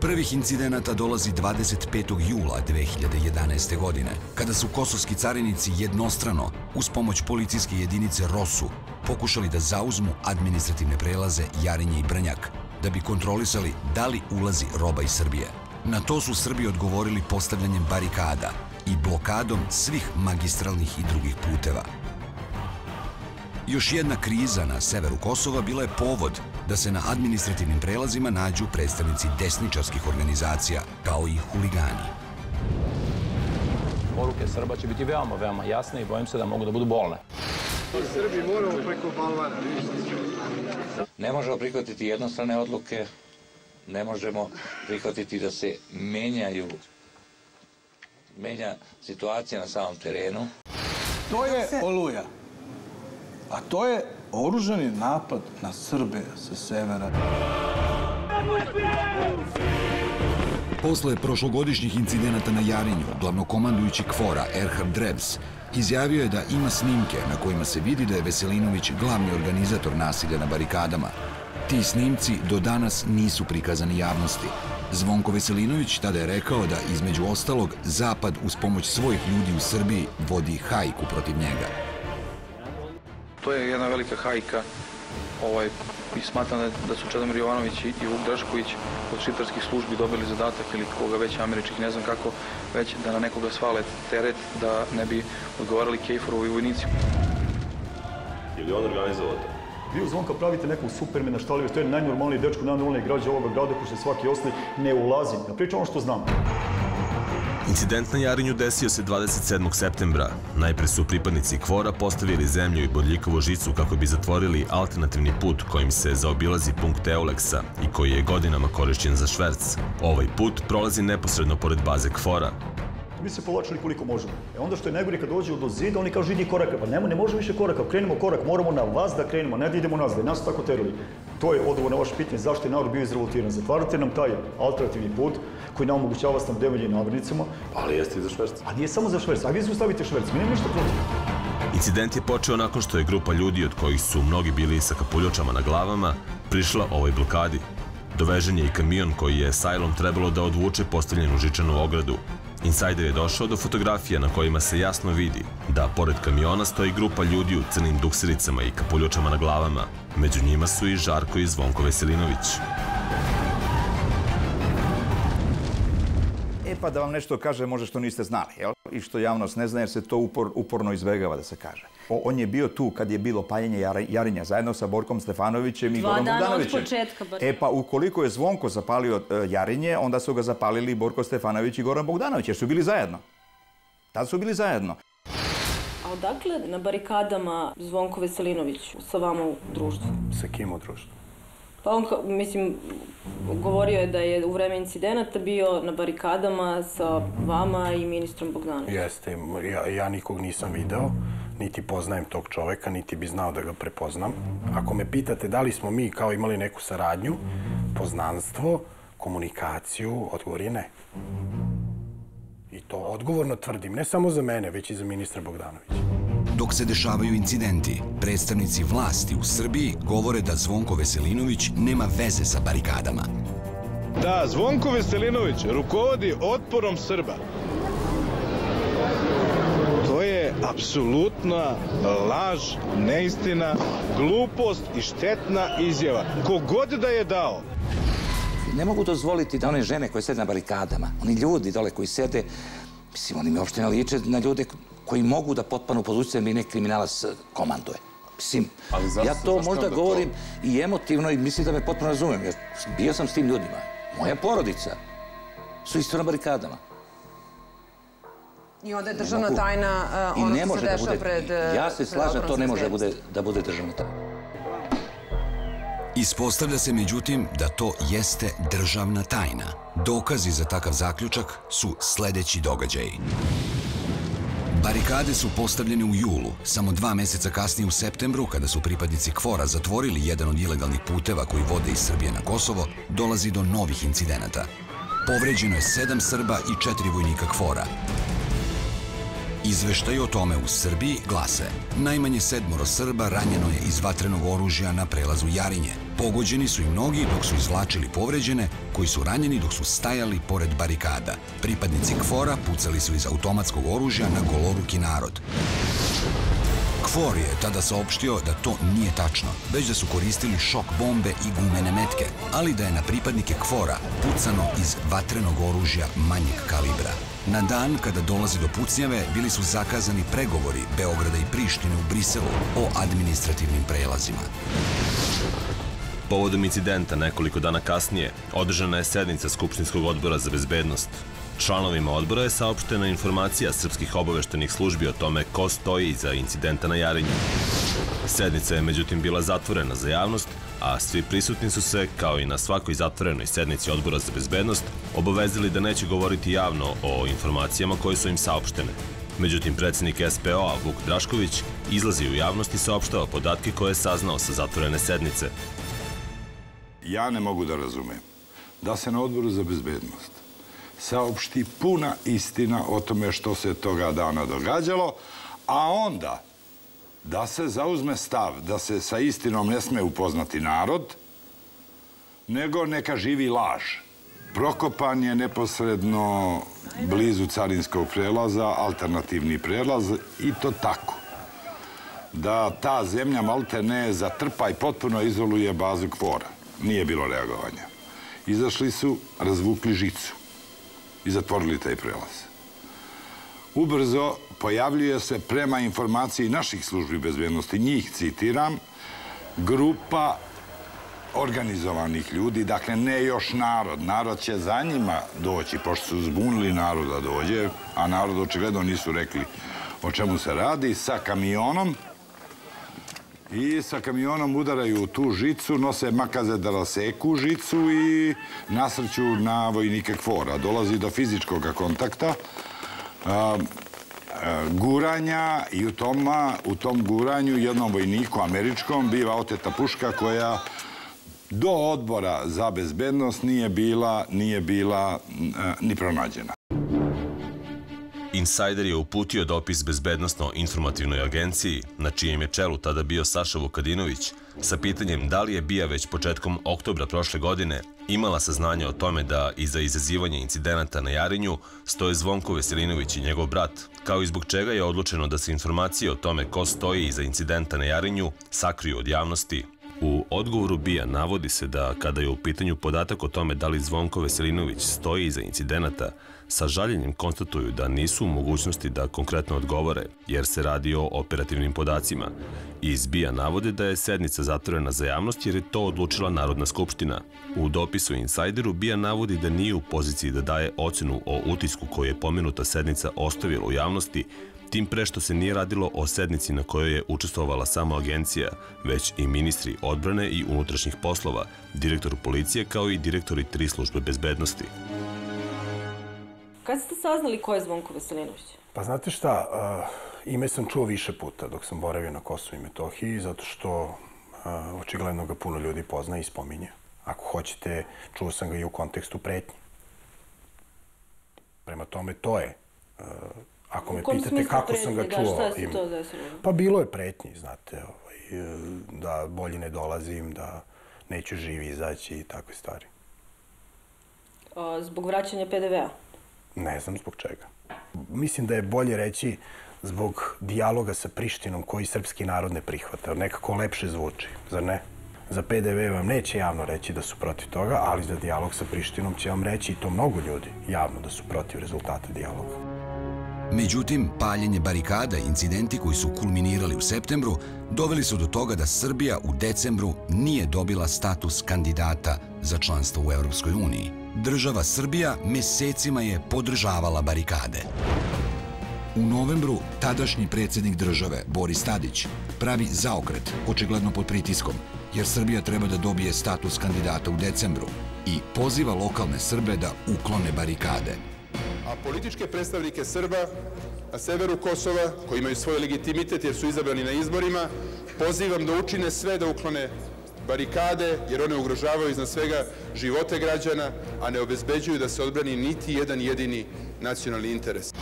prvih incidenata dolazi 25. jula 2011. godine, kada su kosovski carinici jednostrano, uz pomoć policijske jedinice ROSU, pokušali da zauzmu administrativne prelaze Jarinje i Brnjak, da bi kontrolisali da li ulazi roba iz Srbije. Na to su Srbi odgovorili postavljanjem barikada i blokadom svih magistralnih i drugih puteva. Još jedna kriza na severu Kosova bila je povod da se na administrativnim prelazima nađu predstavnici desničarskih organizacija, kao i huligani. Poruke Srba će biti veoma jasne i bojim se da mogu da budu bolne. Srbi moramo preko balvana. Ne možemo prihvatiti jednostrane odluke, ne možemo prihvatiti da se menja situacija na samom terenu. To je Oluja, a to je oružani napad na Srbe sa severa. Posle prošlogodišnjih incidenata na Jarinju, glavnokomandujući KFOR-a Erhard Drebs izjavio je da ima snimke na kojima se vidi da je Veselinović glavni organizator nasilja na barikadama. Ti snimci do danas nisu prikazani javnosti. Zvonko Veselinović tada je rekao da, između ostalog, Zapad uz pomoć svojih ljudi u Srbiji vodi hajku protiv njega. To je jedna velika hajka i smatram da su Čedomir Jovanović i Vuk Drašković od šiptarskih službi dobili zadatak ili koga već američkih, ne znam kako, već da na nekoga svale teret da ne bi odgovarali Kejforovi vojnici. Je li on organizovao to? Vi u Zvonka pravite nekog supermena, šta li, to je najnormalniji dečko, najnormalniji građa ovoga grada, ko što svaki ostali ne ulazim. Ja pričam ono što znam. Incident na Jarinju desio se 27. septembra. Najpre su pripadnici KFOR-a postavili zemlju i bodljikovu žicu kako bi zatvorili alternativni put kojim se zaobilazi punkt Euleksa i koji je godinama korišćen za šverc. Ovaj put prolazi neposredno pored baze KFOR-a. Mi se povlačili koliko možemo. Onda što je najgore kad dođe do zida, oni kažu idi koraka. Pa ne može više koraka, krenemo korak, moramo na vas da krenemo, ne da idemo nazad, nas su tako terali. To je odgovor na vaše pitanje zašto je narod bio izrevoltiran. Zatvarate nam taj alternativni put koji nam omogućava snabdevanje i namirnicama. Ali jeste i za šverc. A nije samo za šverc, a vi zaustavite šverc, mi nema ništa protiv. Incident je počeo nakon što je grupa ljudi, od kojih su mnogi bili sa kapuljačama na glavama, prišla ovoj blokadi. Dovežen je i kamion koji je sajlom trebalo da odvuče postavljenu žičanu ogradu. Insajder je došao do fotografija na kojima se jasno vidi da pored kamiona stoji grupa ljudi u crnim duksericama i kapuljačama na glavama. Među njima su i Žarko i Zvonko Veselinović. Pa da vam nešto kaže možda što niste znali, jel? I što javnost ne zna jer se to uporno izbegava da se kaže. On je bio tu kad je bilo paljenje Jarinja zajedno sa Borkom Stefanovićem i Gorom Bogdanovićem. 2 dana od početka. Pa ukoliko je Zvonko zapalio Jarinje, onda su ga zapalili Borko Stefanović i Goran Bogdanović jer su bili zajedno. Tad su bili zajedno. A odakle na barikadama Zvonko Veselinović sa vama u društvu? Sa kim u društvu? Pa on, mislim, govorio je da je u vreme incidenata bio na barikadama sa vama i ministrom Bogdanovićem. Jeste, ja nikog nisam video, niti poznajem tog čoveka, niti bi znao da ga prepoznam. Ako me pitate da li smo mi kao imali neku saradnju, poznanstvo, komunikaciju, odgovor je ne. I to odgovorno tvrdim, ne samo za mene, već i za ministra Bogdanovića. Dok se dešavaju incidenti, predstavnici vlasti u Srbiji govore da Zvonko Veselinović nema veze sa barikadama. Da, Zvonko Veselinović rukovodi otporom Srba. To je apsolutna laž, neistina, glupost i štetna izjava. Kogod da je dao. Ne mogu dozvoliti da one žene koje sede na barikadama, oni ljudi dole koji sede, mislim, oni mi uopšte ne liče na ljude koji mogu da potpanu pod utjecajem i nek kriminalac komanduje. Mislim, ja to možda govorim i emotivno i mislim da me potpuno razumem, jer bio sam s tim ljudima. Moja porodica su isto na barikadama. I onda je državna tajna ono što se dešava pred... Ja se slažem, to ne može da bude državna tajna. Ispostavlja se, međutim, da to jeste državna tajna. Dokazi za takav zaključak su sledeći događaji. Barikade su postavljene u julu, samo 2 meseca kasnije u septembru, kada su pripadnici KFOR-a zatvorili jedan od ilegalnih puteva koji vode iz Srbije na Kosovo, dolazi do novih incidenata. Povređeno je 7 Srba i 4 vojnika KFOR-a. Izveštaj o tome u Srbiji glase: najmanje 7 Srba ranjeno je iz vatrenog oružja na prelazu Jarinje. Pogođeni su i mnogi dok su izvlačili povređene, koji su ranjeni dok su stajali pored barikada. Pripadnici KFOR-a pucali su iz automatskog oružja na goloruki narod. KFOR je tada saopštio da to nije tačno, već da su koristili šok bombe i gumene metke, ali da je na pripadnike KFOR-a pucano iz vatrenog oružja manjeg kalibra. Na dan kada dolazi do pucnjave bili su zakazani pregovori Beograda i Prištine u Briselu o administrativnim prelazima. Povodom incidenta nekoliko dana kasnije održana je sednica Skupštinskog odbora za bezbednost. Članovima odbora je saopštena informacija srpskih obaveštenih službi o tome ko stoji iza incidenta na Jarinju. Sednica je međutim bila zatvorena za javnost, a svi prisutni su se, kao i na svakoj zatvorenoj sednici odbora za bezbednost, obavezali da neće govoriti javno o informacijama koje su im saopštene. Međutim, predsjednik SPO-a Vuk Drašković izlazi u javnost i saopštava podatke koje je saznao sa zatvorene sednice. Ja ne mogu da razumem da se na odboru za bezbednost saopšti puna istina o tome što se toga dana događalo, a onda da se zauzme stav da se sa istinom ne sme upoznati narod, nego neka živi laž. Prokopan je neposredno blizu carinskog prelaza, alternativni prelaz, i to tako. Da ta zemlja malte ne zatrpa i potpuno izoluje bazu KFOR-a. Nije bilo reagovanja. Izašli su, razvukli žicu i zatvorili taj prelaz. Ubrzo pojavljuje se, prema informaciji naših službi bezbednosti, njih citiram, grupa organizovanih ljudi, dakle ne još narod. Narod će za njima doći, pošto su zbunili narod da dođe, a narod očigledno nisu rekli o čemu se radi, sa kamionom. I sa kamionom udaraju u tu žicu, nose makaze da raseku žicu i nasrću na vojnike KFOR-a. Dolazi do fizičkog kontakta, guranja, i u tom guranju jednom vojniku američkom biva oteta puška koja do odbora za bezbednost nije bila ni pronađena. Insajder je uputio dopis Bezbednosno-informativnoj agenciji, na čijem je čelu tada bio Saša Vukadinović, sa pitanjem da li je BIA već početkom oktobra prošle godine imala saznanje o tome da iza izazivanja incidenata na Jarinju stoje Zvonko Veselinović i njegov brat, kao i zbog čega je odlučeno da se informacije o tome ko stoji iza incidenta na Jarinju sakriju od javnosti. U odgovoru BIA navodi se da kada je u pitanju podatak o tome da li Zvonko Veselinović stoji iza incidenata, sa žaljenjem konstatuju da nisu u mogućnosti da konkretno odgovore, jer se radi o operativnim podacima. Iz BIA navode da je sednica zatvorena za javnost jer je to odlučila Narodna skupština. U dopisu Insajderu BIA navodi da nije u poziciji da daje ocenu o utisku koju je pomenuta sednica ostavila u javnosti, tim pre što se nije radilo o sednici na kojoj je učestvovala samo agencija, već i ministri odbrane i unutrašnjih poslova, direktor policije kao i direktori 3 službe bezbednosti. Kad ste saznali ko je Zvonko Veselinović? Pa znate šta, ime sam čuo više puta dok sam boravio na Kosovu i Metohiji, zato što očigledno ga puno ljudi pozna i spominje. Ako hoćete, čuo sam ga i u kontekstu pretnji. Prema tome, to je. Ako me pitate kako sam ga čuo, pa bilo je pretnji, znate, da bolje ne dolazim, da neću živi izaći i takve stvari. Zbog vraćanja PDV-a? Ne znam zbog čega. Mislim da je bolje reći zbog dijaloga sa Prištinom koji srpski narod ne prihvata. Nekako lepše zvuči, zar ne? Za PDV vam neće javno reći da su protiv toga, ali za dijalog sa Prištinom će vam reći, i to mnogo ljudi, javno da su protiv rezultata dijaloga. Međutim, paljenje barikada i incidenti koji su kulminirali u septembru doveli su do toga da Srbija u decembru nije dobila status kandidata za članstvo u Evropskoj uniji. Država Srbija mesecima je podržavala barikade. U novembru tadašnji predsjednik države, Boris Tadić, pravi zaokret, očigledno pod pritiskom, jer Srbija treba da dobije status kandidata u decembru i poziva lokalne Srbe da uklone barikade. A političke predstavnike Srba na severu Kosova, koji imaju svoj legitimitet jer su izabrani na izborima, pozivam da učine sve da uklone barikade, jer one ugrožavaju iznad svega živote građana, a ne obezbeđuju da se odbrani niti jedan jedini nacionalni interes.